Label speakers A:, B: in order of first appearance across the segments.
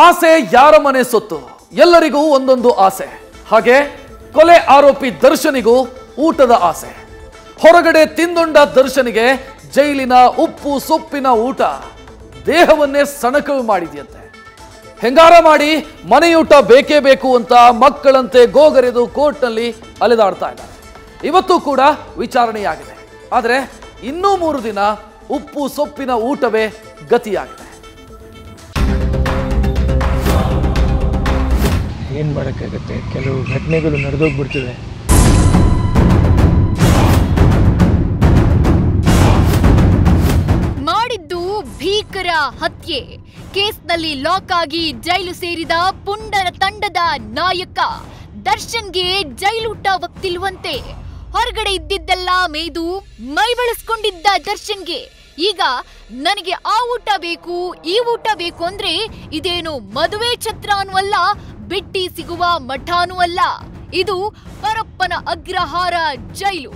A: ಆಸೆ ಯಾರ ಮನೆ ಸೊತ್ತು, ಎಲ್ಲರಿಗೂ ಒಂದೊಂದು ಆಸೆ. ಹಾಗೆ ಕೊಲೆ ಆರೋಪಿ ದರ್ಶನಿಗೂ ಊಟದ ಆಸೆ. ಹೊರಗಡೆ ತಿಂದೊಂಡ ದರ್ಶನಿಗೆ ಜೈಲಿನ ಉಪ್ಪು ಸೊಪ್ಪಿನ ಊಟ ದೇಹವನ್ನೇ ಸಣಕವು ಮಾಡಿದೆಯಂತೆ. ಹೆಂಗಾರ ಮಾಡಿ ಮನೆಯೂಟ ಬೇಕೇ ಬೇಕು ಅಂತ ಮಕ್ಕಳಂತೆ ಗೋಗರೆದು ಕೋರ್ಟ್ನಲ್ಲಿ ಅಲೆದಾಡ್ತಾ ಇದ್ದಾರೆ. ಇವತ್ತು ಕೂಡ ವಿಚಾರಣೆಯಾಗಿದೆ. ಆದರೆ ಇನ್ನೂ 3 ದಿನ ಉಪ್ಪು ಸೊಪ್ಪಿನ ಊಟವೇ ಗತಿಯಾಗಿದೆ.
B: ಏನು ಮಾಡೋಕ್ಕಾಗತ್ತೆ, ಕೆಲವು ಘಟನೆಗಳು ನಡೆದೋಗ್ಬಿಡ್ತಿವೆ.
C: ಮಾಡಿದ್ದು ಭೀಕರ ಹತ್ಯೆ. ಕೇಸ್ನಲ್ಲಿ ಲಾಕ್ ಆಗಿ ಜೈಲು ಸೇರಿದ ಪುಂಡರ ತಂಡದ ನಾಯಕ ದರ್ಶನ್ಗೆ ಜೈಲೂಟ ಒಗ್ತಿಲ್ವಂತೆ. ಹೊರಗಡೆ ಇದ್ದಿದ್ದೆಲ್ಲ ಮೇದು ಮೈ ಬೆಳೆಸ್ಕೊಂಡಿದ್ದ ದರ್ಶನ್ಗೆ ಈಗ ನನಗೆ ಆ ಊಟ ಬೇಕು ಈ ಊಟ ಬೇಕು ಅಂದ್ರೆ ಇದೇನು ಮದುವೆ ಛತ್ರನೂ ಅಲ್ಲ, ಬಿಟ್ಟಿ ಸಿಗುವ ಮಠನೂ ಅಲ್ಲ. ಇದು ಪರಪ್ಪನ ಅಗ್ರಹಾರ ಜೈಲು.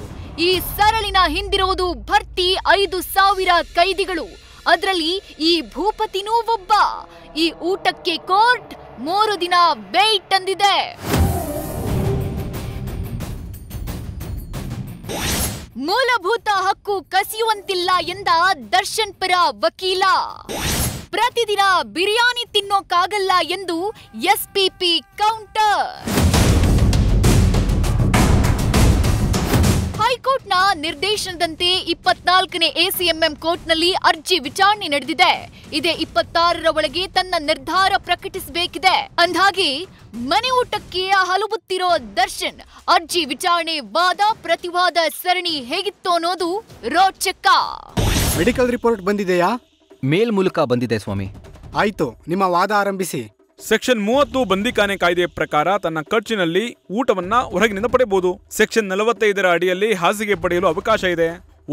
C: ಈ ಸರಳಿನ ಹಿಂದಿರೋದು ಭರ್ತಿ 5,000 ಕೈದಿಗಳು. ಅದರಲ್ಲಿ ಈ ಭೂಪತಿನೂ ಒಬ್ಬ. ಈ ಊಟಕ್ಕೆ ಕೋರ್ಟ್ 3 ದಿನ ವೇಟ್ ಅಂದಿದೆ. ಮೂಲಭೂತ ಹಕ್ಕು ಕಸಿಯುವಂತಿಲ್ಲ ಎಂದ ದರ್ಶನ್ ಪರ ವಕೀಲ. ಪ್ರತಿದಿನ ಬಿರಿಯಾನಿ ತಿನ್ನೋಕ್ಕಾಗಲ್ಲ ಎಂದು ಎಸ್ಪಿಪಿ ಕೌಂಟರ್. ಹೈಕೋರ್ಟ್ನ ನಿರ್ದೇಶನದಂತೆ 24ನೇ ಎಸಿಎಂಎಂ ಕೋರ್ಟ್ನಲ್ಲಿ ಅರ್ಜಿ ವಿಚಾರಣೆ ನಡೆದಿದೆ. ಇದೇ 26ರ ಒಳಗೆ ತನ್ನ ನಿರ್ಧಾರ ಪ್ರಕಟಿಸಬೇಕಿದೆ. ಅಂದ್ಹಾಗೆ ಮನೆ ಊಟಕ್ಕೆ ಹಲುಬುತ್ತಿರೋ ದರ್ಶನ್ ಅರ್ಜಿ ವಿಚಾರಣೆ ವಾದ ಪ್ರತಿವಾದ ಸರಣಿ ಹೇಗಿತ್ತು ಅನ್ನೋದು ರೋಚಕ.
D: ಮೆಡಿಕಲ್ ರಿಪೋರ್ಟ್ ಬಂದಿದೆಯಾ?
E: ಮೇಲ್ ಮೂಲಕ ಬಂದಿದೆ ಸ್ವಾಮಿ.
D: ಆಯ್ತು, ನಿಮ್ಮ ವಾದ ಆರಂಭಿಸಿ.
F: ಸೆಕ್ಷನ್ 30 ಬಂದಿಖಾನೆ ಕಾಯ್ದೆ ಪ್ರಕಾರ ತನ್ನ ಖರ್ಚಿನಲ್ಲಿ ಊಟವನ್ನ ಹೊರಗಿನಿಂದ ಪಡೆಯಬಹುದು. ಸೆಕ್ಷನ್ 45ರ ಅಡಿಯಲ್ಲಿ ಹಾಸಿಗೆ ಪಡೆಯಲು ಅವಕಾಶ ಇದೆ.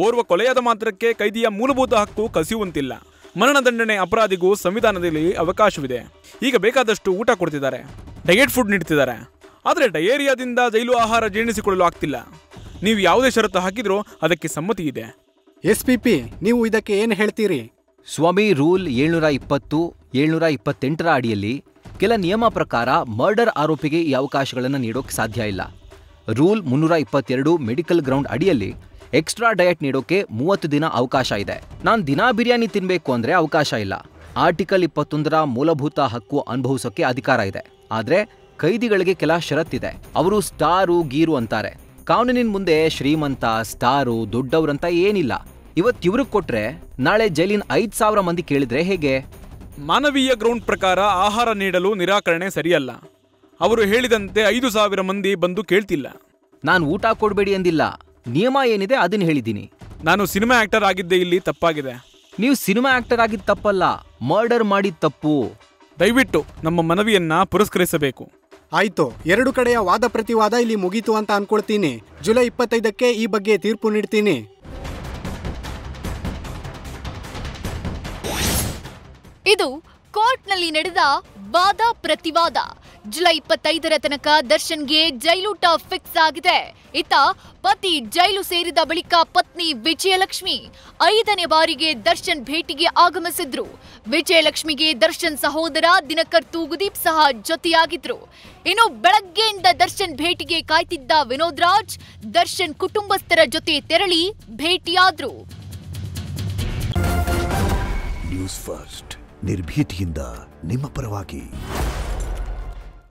F: ಓರ್ವ ಕೊಲೆಯಾದ ಮಾತ್ರಕ್ಕೆ ಕೈದಿಯ ಮೂಲಭೂತ ಹಕ್ಕು ಕಸಿಯುವಂತಿಲ್ಲ. ಮರಣದಂಡನೆ ಅಪರಾಧಿಗೂ ಸಂವಿಧಾನದಲ್ಲಿ ಅವಕಾಶವಿದೆ. ಈಗ ಬೇಕಾದಷ್ಟು ಊಟ ಕೊಡ್ತಿದ್ದಾರೆ, ಡಯಟ್ ಫುಡ್ ನೀಡ್ತಿದ್ದಾರೆ. ಆದರೆ ಡಯೇರಿಯಾದಿಂದ ಜೈಲು ಆಹಾರ ಜೀರ್ಣಿಸಿಕೊಳ್ಳಲು ಆಗ್ತಿಲ್ಲ. ನೀವು ಯಾವುದೇ ಷರತ್ತು ಹಾಕಿದ್ರೂ ಅದಕ್ಕೆ ಸಮ್ಮತಿ ಇದೆ.
D: ಎಸ್ಪಿಪಿ, ನೀವು ಇದಕ್ಕೆ ಏನು ಹೇಳ್ತೀರಿ?
E: ಸ್ವಾಮಿ, ರೂಲ್ 720, 728ರ ಅಡಿಯಲ್ಲಿ ಕೆಲ ನಿಯಮ ಪ್ರಕಾರ ಮರ್ಡರ್ ಆರೋಪಿಗೆ ಈ ಅವಕಾಶಗಳನ್ನು ನೀಡೋಕೆ ಸಾಧ್ಯ ಇಲ್ಲ. ರೂಲ್ 322 ಮೆಡಿಕಲ್ ಗ್ರೌಂಡ್ ಅಡಿಯಲ್ಲಿ ಎಕ್ಸ್ಟ್ರಾ ಡಯಟ್ ನೀಡೋಕೆ 30 ದಿನ ಅವಕಾಶ ಇದೆ. ನಾನು ದಿನಾ ಬಿರಿಯಾನಿ ತಿನ್ಬೇಕು ಅಂದ್ರೆ ಅವಕಾಶ ಇಲ್ಲ. ಆರ್ಟಿಕಲ್ 21ರ ಮೂಲಭೂತ ಹಕ್ಕು ಅನುಭವಿಸೋಕೆ ಅಧಿಕಾರ ಇದೆ. ಆದ್ರೆ ಕೈದಿಗಳಿಗೆ ಕೆಲ ಷರತ್ತಿದೆ. ಅವರು ಸ್ಟಾರು ಗೀರು ಅಂತಾರೆ. ಕಾನೂನಿನ ಮುಂದೆ ಶ್ರೀಮಂತ, ಸ್ಟಾರು, ದೊಡ್ಡವರಂತ ಏನಿಲ್ಲ. ಇವತ್ತಿವ್ರಿಗೆ ಕೊಟ್ರೆ ನಾಳೆ ಜೈಲಿನ 5,000 ಮಂದಿ ಕೇಳಿದ್ರೆ ಹೇಗೆ?
F: ಮಾನವೀಯ ಗ್ರೌಂಡ್ ಪ್ರಕಾರ ಆಹಾರ ನೀಡಲು ನಿರಾಕರಣೆ ಸರಿಯಲ್ಲ. ಅವರು ಹೇಳಿದಂತೆ 5,000 ಮಂದಿ ಬಂದು ಕೇಳ್ತಿಲ್ಲ.
E: ನಾನು ಊಟ ಕೊಡಬೇಡಿ ಎಂದಿಲ್ಲ. ನಿಯಮ ಏನಿದೆ ಅದನ್ನ ಹೇಳಿದ್ದೀನಿ.
F: ನಾನು ಸಿನಿಮಾ ಆಕ್ಟರ್ ಆಗಿದ್ದೆ, ಇಲ್ಲಿ ತಪ್ಪಾಗಿದೆ.
E: ನೀವು ಸಿನಿಮಾ ಆಕ್ಟರ್ ಆಗಿದ್ದ ತಪ್ಪಲ್ಲ, ಮರ್ಡರ್ ಮಾಡಿದ ತಪ್ಪು.
F: ದಯವಿಟ್ಟು ನಮ್ಮ ಮನವಿಯನ್ನ ಪುರಸ್ಕರಿಸಬೇಕು.
D: ಆಯ್ತು, 2 ಕಡೆಯ ವಾದ ಪ್ರತಿವಾದ ಇಲ್ಲಿ ಮುಗೀತು ಅಂತ ಅನ್ಕೊಳ್ತೀನಿ. ಜುಲೈ 25ಕ್ಕೆ ಈ ಬಗ್ಗೆ ತೀರ್ಪು ನೀಡ್ತೀನಿ.
C: ಇದು ಕೋರ್ಟ್ನಲ್ಲಿ ನಡೆದ ವಾದ ಪ್ರತಿವಾದ. ಜುಲೈ 25ರ ತನಕ ದರ್ಶನ್ಗೆ ಜೈಲೂಟ ಫಿಕ್ಸ್ ಆಗಿದೆ. ಇತ್ತ ಪತಿ ಜೈಲು ಸೇರಿದ ಬಳಿಕ ಪತ್ನಿ ವಿಜಯಲಕ್ಷ್ಮಿ 5ನೇ ಬಾರಿಗೆ ದರ್ಶನ್ ಭೇಟಿಗೆ ಆಗಮಿಸಿದ್ರು. ವಿಜಯಲಕ್ಷ್ಮಿಗೆ ದರ್ಶನ್ ಸಹೋದರ ದಿನಕರ್ ತೂಗುದೀಪ್ ಸಹ ಜೊತೆಯಾಗಿದ್ರು. ಇನ್ನು ಬೆಳಗ್ಗೆಯಿಂದ ದರ್ಶನ್ ಭೇಟಿಗೆ ಕಾಯ್ತಿದ್ದ ವಿನೋದ್ ರಾಜ್ ದರ್ಶನ್ ಕುಟುಂಬಸ್ಥರ ಜೊತೆ ತೆರಳಿ ಭೇಟಿಯಾದ್ರು.
G: ನ್ಯೂಸ್ ಫಸ್ಟ್, ನಿರ್ಭೀತಿಯಿಂದ ನಿಮ್ಮ ಪರವಾಗಿ.